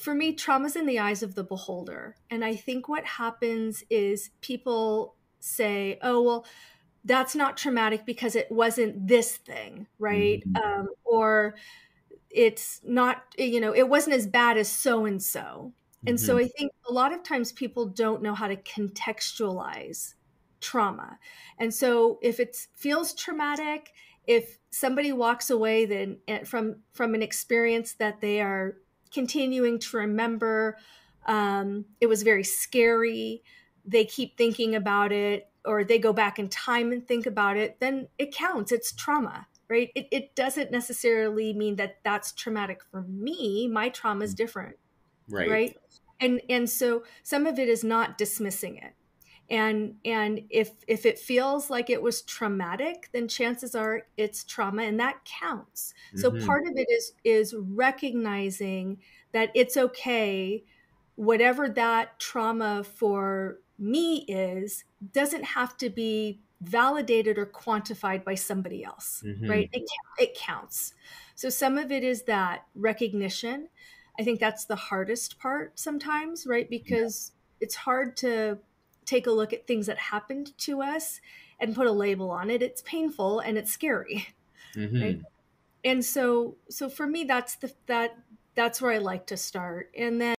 for me, trauma's in the eyes of the beholder. And I think what happens is people say, oh, well, that's not traumatic because it wasn't this thing, right? Mhm. Or it's not, it wasn't as bad as so and so. And so Mhm. I think a lot of times people don't know how to contextualize trauma. And so if it feels traumatic, if somebody walks away then from an experience that they are continuing to remember, it was very scary, they keep thinking about it, or they go back in time and think about it, then it counts. It's trauma, right? It doesn't necessarily mean that that's traumatic for me. My trauma is different, Right. right? And so some of it is not dismissing it. And if it feels like it was traumatic, then chances are it's trauma, and that counts. So Mhm. part of it is recognizing that it's okay, whatever that trauma for me is doesn't have to be validated or quantified by somebody else, right? Mhm. It counts. So some of it is that recognition. I think that's the hardest part sometimes, right? Yeah. Because it's hard to take a look at things that happened to us and put a label on it. It's painful and it's scary, right? Mhm. And so for me, that's where I like to start. And then